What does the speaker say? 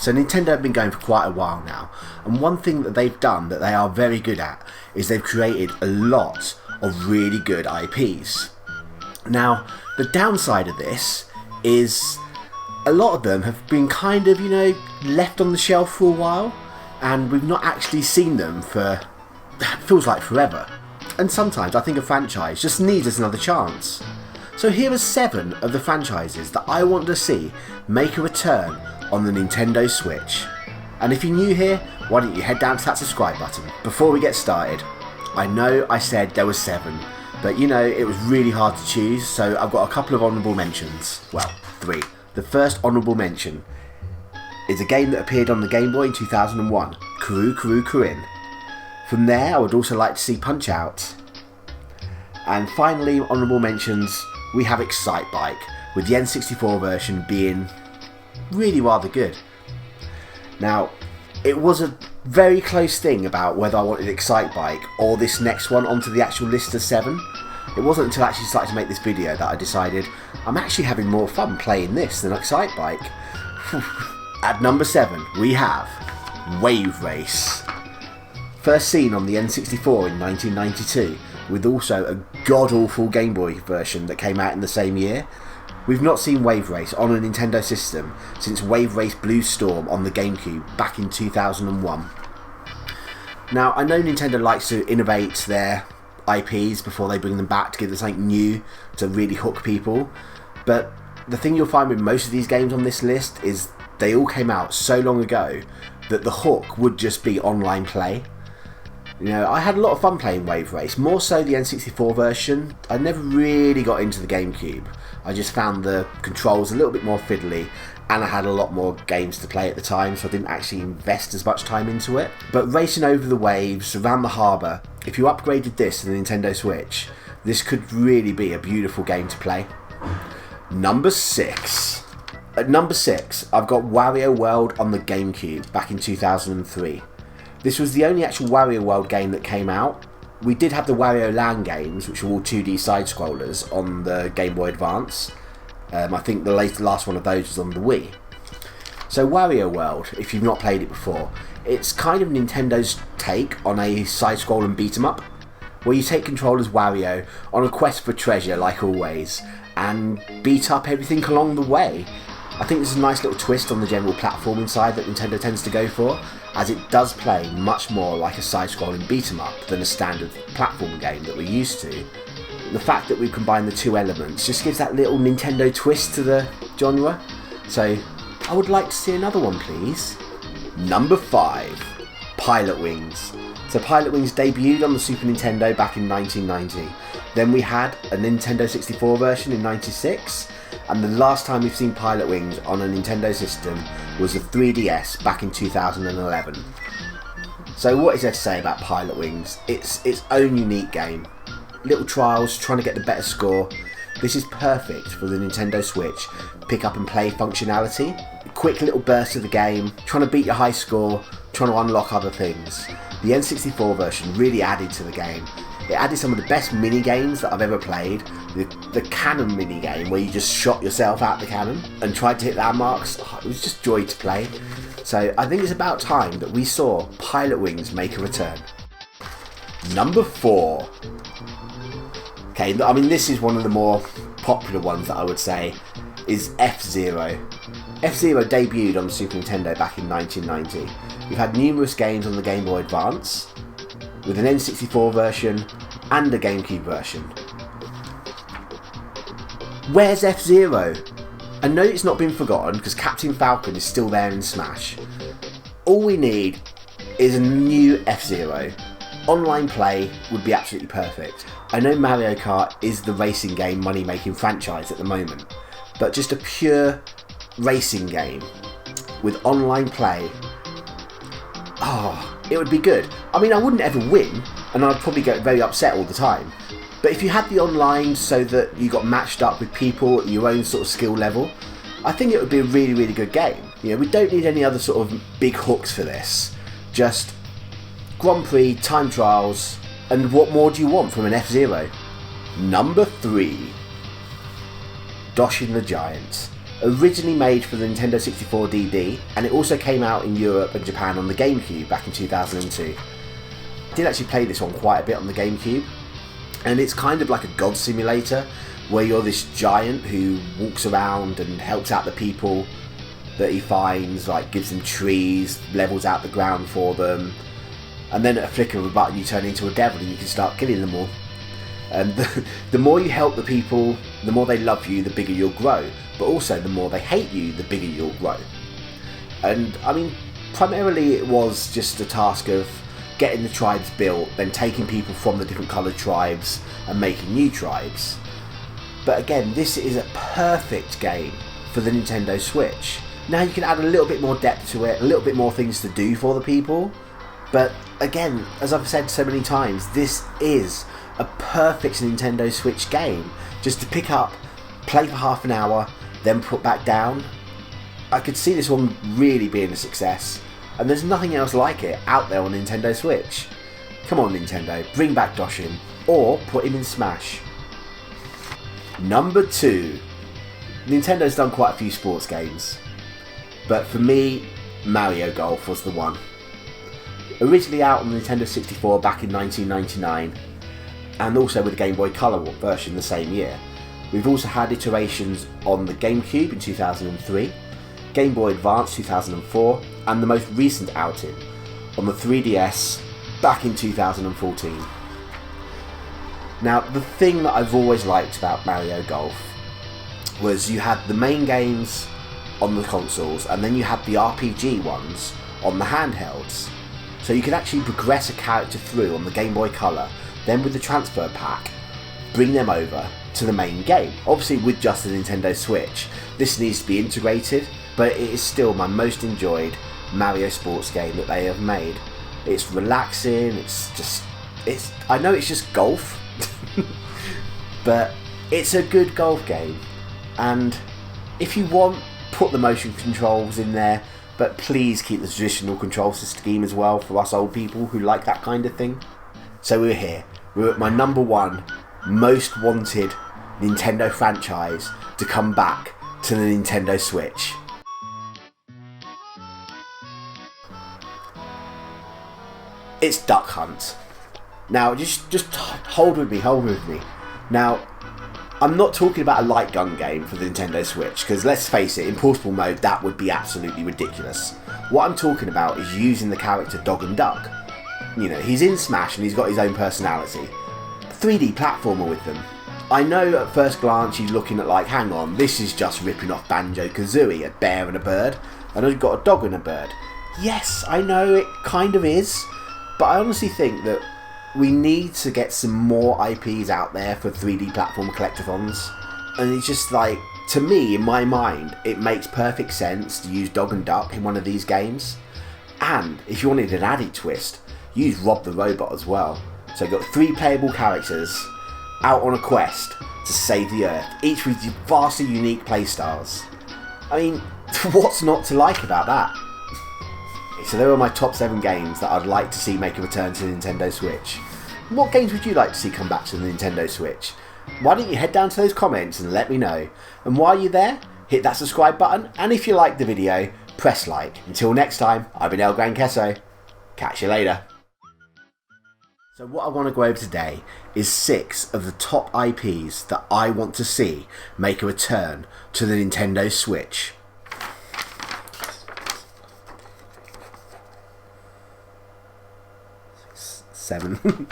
So Nintendo have been going for quite a while now, and one thing that they've done that they are very good at is they've created a lot of really good IPs. Now, the downside of this is a lot of them have been kind of, left on the shelf for a while, and we've not actually seen them for, feels like forever. And sometimes I think a franchise just needs another chance. So here are 7 of the franchises that I want to see make a return on the Nintendo Switch. And if you're new here, why don't you head down to that subscribe button. Before we get started, I know I said there was 7, but it was really hard to choose, so I've got a couple of honourable mentions. Well, 3. The first honourable mention is a game that appeared on the Game Boy in 2001, Kuru Kuru Kurin. From there, I would also like to see Punch-Out! And finally, honourable mentions, we have Excite Bike, with the N64 version being really rather good. Now, it was a very close thing about whether I wanted Excite Bike or this next one onto the actual list of 7. It wasn't until I actually started to make this video that I decided I'm actually having more fun playing this than Excite Bike. At number 7, we have Wave Race. First seen on the N64 in 1992, with also a god-awful Game Boy version that came out in the same year. We've not seen Wave Race on a Nintendo system since Wave Race Blue Storm on the GameCube back in 2001. Now, I know Nintendo likes to innovate their IPs before they bring them back to give them something new to really hook people, but the thing you'll find with most of these games on this list is they all came out so long ago that the hook would just be online play. I had a lot of fun playing Wave Race, more so the N64 version. I never really got into the GameCube. I just found the controls a little bit more fiddly, and I had a lot more games to play at the time, so I didn't actually invest as much time into it. But racing over the waves, around the harbour, if you upgraded this to the Nintendo Switch, this could really be a beautiful game to play. Number 6. At number 6, I've got Wario World on the GameCube back in 2003. This was the only actual Wario World game that came out. We did have the Wario Land games, which were all 2D side-scrollers on the Game Boy Advance. I think the last one of those was on the Wii. So Wario World, if you've not played it before, it's kind of Nintendo's take on a side-scroll and beat-em-up, where you take control as Wario on a quest for treasure, like always, and beat up everything along the way. I think there's a nice little twist on the general platforming side that Nintendo tends to go for, as it does play much more like a side-scrolling beat-em-up than a standard platform game that we're used to. The fact that we've combined the 2 elements just gives that little Nintendo twist to the genre, so I would like to see another one, please. Number 5, Pilotwings. So Pilotwings debuted on the Super Nintendo back in 1990. Then we had a Nintendo 64 version in 96, and the last time we've seen Pilotwings on a Nintendo system was the 3DS back in 2011. So what is there to say about Pilotwings? It's its own unique game. Little trials, trying to get the better score. This is perfect for the Nintendo Switch pick up and play functionality. Quick little burst of the game, trying to beat your high score, trying to unlock other things. The N64 version really added to the game. It added some of the best mini games that I've ever played. The cannon mini game where you just shot yourself out the cannon and tried to hit landmarks. It was just joy to play. So I think it's about time that we saw Pilotwings make a return. Number 4. Okay, I mean this is one of the more popular ones that I would say is FZero. FZero debuted on the Super Nintendo back in 1990. We've had numerous games on the Game Boy Advance, with an N64 version and a GameCube version. Where's F-Zero? I know it's not been forgotten because Captain Falcon is still there in Smash. All we need is a new F-Zero. Online play would be absolutely perfect. I know Mario Kart is the racing game money-making franchise at the moment, but just a pure racing game with online play, it would be good. I mean, I wouldn't ever win, and I'd probably get very upset all the time. But if you had the online so that you got matched up with people at your own sort of skill level, I think it would be a really, really good game. We don't need any other sort of big hooks for this. Just Grand Prix, time trials, and what more do you want from an F-Zero? Number 3. Doshin the Giant. Originally made for the Nintendo 64 DD, and it also came out in Europe and Japan on the GameCube back in 2002. I did actually play this one quite a bit on the GameCube, and it's kind of like a god simulator where you're this giant who walks around and helps out the people that he finds, like gives them trees, levels out the ground for them, and then at a flick of a button you turn into a devil and you can start killing them all. And the more you help the people, the more they love you, the bigger you'll grow. But also, the more they hate you, the bigger you'll grow. And, I mean, primarily it was just a task of getting the tribes built, then taking people from the different coloured tribes and making new tribes. But again, this is a perfect game for the Nintendo Switch. Now you can add a little bit more depth to it, a little bit more things to do for the people. But again, as I've said so many times, this is a perfect Nintendo Switch game. Just to pick up, play for half an hour, then put back down. I could see this one really being a success, and there's nothing else like it out there on Nintendo Switch. Come on Nintendo, bring back Doshin, or put him in Smash. Number 2. Nintendo's done quite a few sports games, but for me, Mario Golf was the one. Originally out on the Nintendo 64 back in 1999, and also with the Game Boy Color version the same year. We've also had iterations on the GameCube in 2003, Game Boy Advance 2004, and the most recent outing on the 3DS back in 2014. Now, the thing that I've always liked about Mario Golf was you had the main games on the consoles, and then you had the RPG ones on the handhelds. So you could actually progress a character through on the Game Boy Color, then with the transfer pack, bring them over to the main game. Obviously with just the Nintendo Switch, this needs to be integrated, but it is still my most enjoyed Mario sports game that they have made. It's relaxing, I know it's just golf, but it's a good golf game. And if you want, put the motion controls in there, but please keep the traditional control scheme as well for us old people who like that kind of thing. So we're here. We're at my number 1 most wanted Nintendo franchise to come back to the Nintendo Switch. It's Duck Hunt. Now, just hold with me. Now, I'm not talking about a light gun game for the Nintendo Switch, because let's face it, in portable mode that would be absolutely ridiculous. What I'm talking about is using the character Dog and Duck. You know, he's in Smash and he's got his own personality. 3D platformer with them. I know at first glance you're looking at like, hang on, this is just ripping off Banjo-Kazooie, a bear and a bird. I know you've got a dog and a bird. Yes, I know it kind of is, but I honestly think that we need to get some more IPs out there for 3D platform collectathons. And it's just like, to me, in my mind, it makes perfect sense to use Dog and Duck in one of these games. And if you wanted an added twist, use Rob the Robot as well. So you've got 3 playable characters out on a quest to save the Earth, each with vastly unique playstyles. I mean, what's not to like about that? So there are my top 7 games that I'd like to see make a return to the Nintendo Switch. What games would you like to see come back to the Nintendo Switch? Why don't you head down to those comments and let me know. And while you're there, hit that subscribe button, and if you liked the video, press like. Until next time, I've been Ninqueso. Catch you later. So what I want to go over today is 6 of the top IPs that I want to see make a return to the Nintendo Switch. 7.